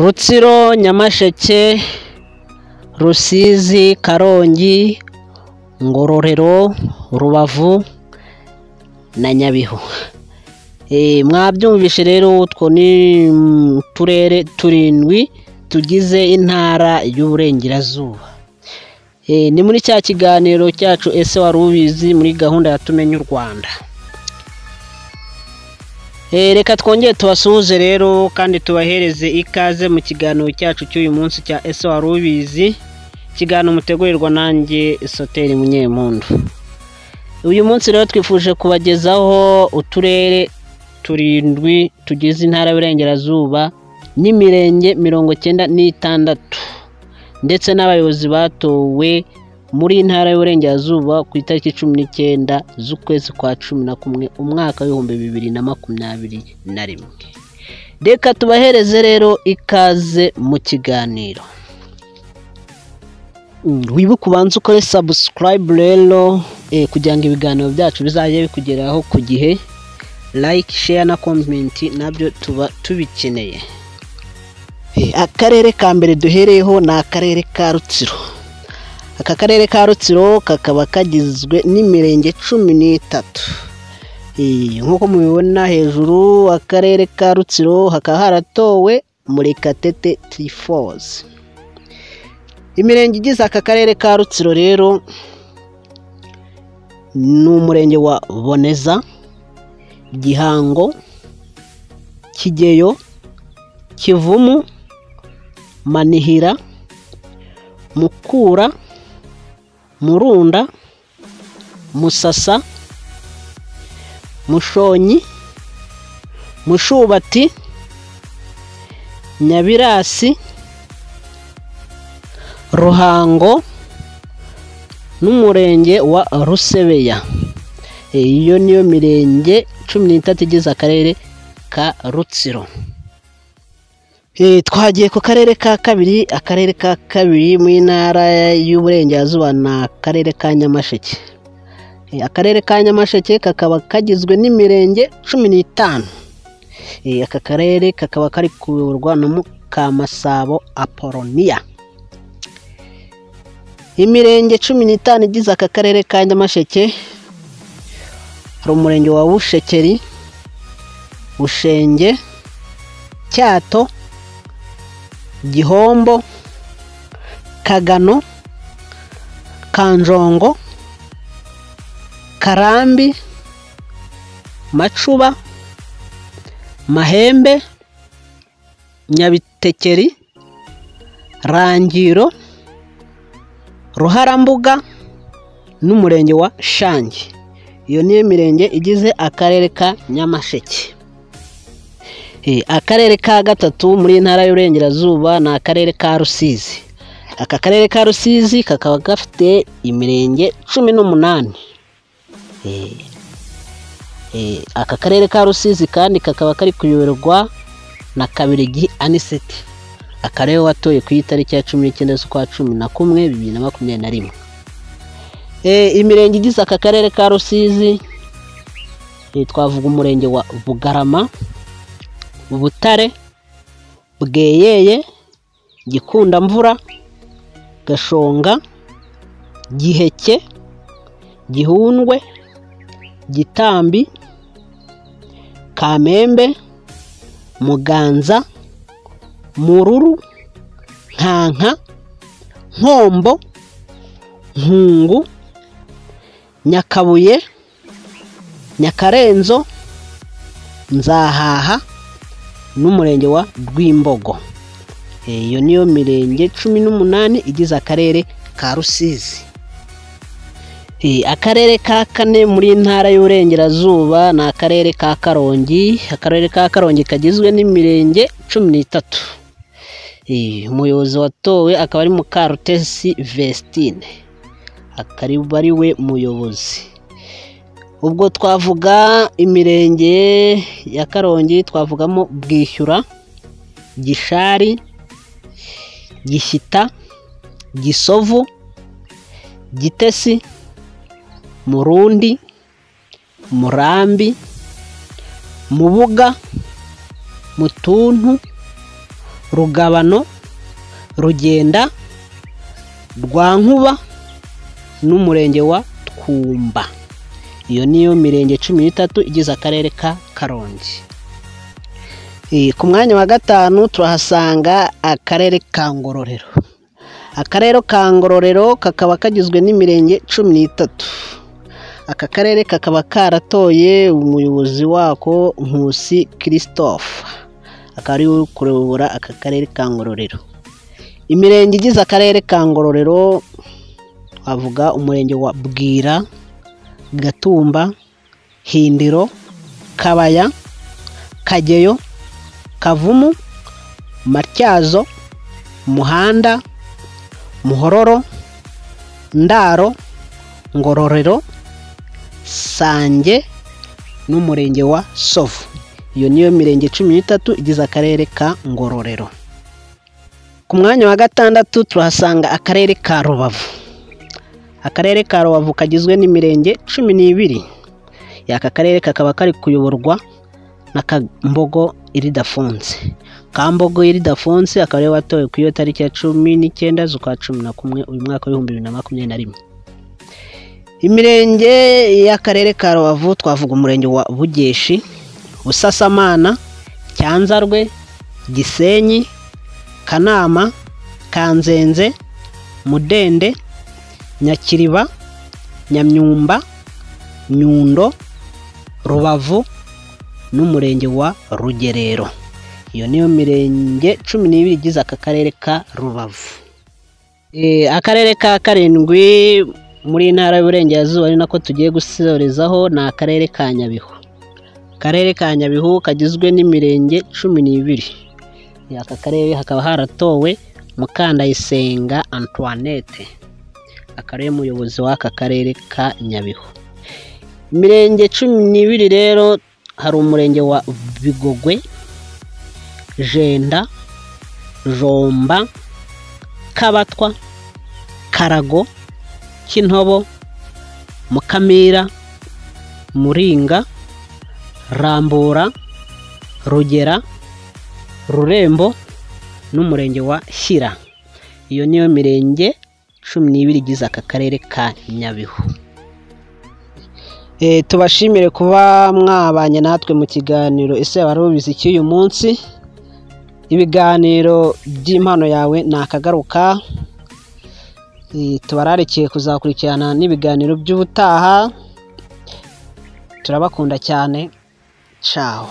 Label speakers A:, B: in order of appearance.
A: Rutsiro, Nyamasheke, Rusizi, Karongi, Ngororero, Rubavu na Nyabihu. Mwabyumvishe rero utwo ni uturere turindwi tugize intara y'Uburengerazuba. Ni muri cya kiganiro cyacu ese wari ubizi muri gahunda ya tumenye u Rwanda. Reka twongere tubasuhuze rero kandi tubahereze ikaze mu kiganiro cyacu cy'uyu munsi cya ese wari ubizi, kiganiro mutegurirwa nanjye Soteri Munyempundu. Uyu munsi rero twifuje kubagezaho uturere turindwi tugize intara y'Uburengerazuba n'imirenge 96 ndetse n'abayobozi batowe muri intara y'Uburengerazuba ku itariki 19 z'ukwezi kwa 11 umwaka w'2021. Reka tubahereze rero ikaze mu kiganiro. Wibuke ubanze ukore subscribe rero kugira ngo ibiganiro byacu bizajye bikugeraho ku gihe, like, share na comment nabyo tuba tubikeneye. Akarere ka mbere duhereyeho ni akarere ka Rutsiro. Aka karere ka Rutsiro kakaba kagizwe n'imirenge 13. Nkuko mubibona hejuru, akarere ka Rutsiro hakaba haratowe Murekatete Trifoze. Imirenge igize aka karere ka Rutsiro rero ni umurenge wa Boneza, Gihango, Kigeyo, Kivumu, Manihira, Mukura, Murunda, Musasa, Mushonyi, Mushubati, Nyabirasi, Ruhango n'umurenge wa Rusebeya. Iyo niyo mirenge 13 igize akarere ka Rutsiro. Twagiye ku karere ka kabiri. Akarere ka kabiri mu intara y'Uburengerazuba na akarere ka Nyamasheke. Akarere ka Nyamasheke kakaba kagizwe n'imirenge 15. Aka karere kakaba kari kuyoborwa na Mukamasabo Apolonia. Imirenge 15 igize aka karere ka Nyamasheke hari umurenge wa Bushekeri, Bushenge, Cyato, Gihombo, Kagano, Kanjongo, Karambi, Macuba, Mahembe, Nyabitekeri, Rangiro, Ruharambuga n'umurenge wa Shangi. Iyo niyo mirenge igize akarere ka Nyamasheke. Akarere ka gatatu muri intara y'Uburengerazuba na akarere ka Rusizi. Aka karere ka Rusizi kakaba gafite imirenge 18. Aka karere ka Rusizi kandi kakaba kari kuyoborwa na Kabirigi Aniseti, akarere watoye ku itariki ya 19 z'ukwa 11 2021. Imirenge igize aka karere ka Rusizi twavuga umurenge wa Bugarama, Butare, Bweyeye, Gikundamvura, Gashonga, Giheke, Gihundwe, Gitambi, Kamembe, Muganza, Mururu, Nkanka, Nkombo, Nkungu, Nyakabuye, Nyakarenzo, Nzahaha n'umurenge wa Rwimbogo. Iyo niyo mirenge 18 igize akarere ka Rusizi. Akarere ka kane muri intara y'Uburengerazuba na akarere ka Karongi. Akarere ka Karongi kagizwe n'imirenge 13. Umuyobozi watowe akaba ari Mukarutesi Vestine, akaba ari we muyobozi. Ubwo twavuga imirenge ya Karongi twavugamo Bwishyura, Gishari, Gishyita, Gisovu, Gitesi, Murundi, Murambi, Mubuga, Mutuntu, Rugabano, Rugenda, Rwankuba n'umurenge wa Twumba. Iyo niyo mirenge 13 igize akarere ka Karongi. Ku mwanya wa gatanu turahasanga akarere ka Ngororero. Akarere ka Ngororero kakaba kagizwe n'imirenge 13. Aka karere kakaba karatoye umuyobozi wako Nkusi Christophe, akari kuyobora aka karere ka Ngororero. Imirenge igize akarere ka Ngororero twavuga umurenge wa Bwira, Gatumba, Hindiro, Kabaya, Kageyo, Kavumu, Matyazo, Muhanda, Muhororo, Ndaro, Ngororero, Sange n'umurenge wa Sovu. Iyo niyo mirenge 13 igize akarere ka Ngororero. Ku mwanya wa gatandatu turahasanga akarere ka Rubavu. Akarere ka Rubavu kagizwe n'imirenge 12. Yaka karere kakaba kari kuyoborwa na Kambogo Iridafonse. Kambogo Iridafonse akaba watowe ku iyo tariki ya 19 z'ukwa 11 uyu mwaka wa 2021. Imirenge y'akarere ka Rubavu twavuga umurenge wa Bugeshi, Busasamana, Cyanzarwe, Gisenyi, Kanama, Kanzenze, Mudende, Nyakiriba, Nyamyumba, Nyundo, Rubavu n'umurenge wa Rugerero. Iyo niyo mirenge 12 igize aka karere ka Rubavu. Akarere ka karindwi muri Intara y'Iburengerazuba ari nako tugiye gusorezaho na akarere ka Nyabihu. Akarere ka Nyabihu kagizwe n'imirenge 12. Aka karere hakaba haratowe Mukandayisenga Antoinette, akaba umuyobozi w'aka karere ka Nyabihu. Imirenge 12 rero hari umurenge wa Bigogwe, Jenda, Jomba, Kabatwa, Karago, Kintobo, Mukamira, Muringa, Rambura, Rugera, Rurembo n'umurenge wa Shyira. Iyo niyo mirenge 12 igize aka karere ka Nyabihu. Tubashimire kuba mwabanye natwe mu kiganiro ese wari ubizi cy'uyu munsi. Ibiganiro by'impano yawe nakagaruka. Tubararikiye kuzakurikirana n'ibiganiro by'ubutaha. Turabakunda cyane. Ciao.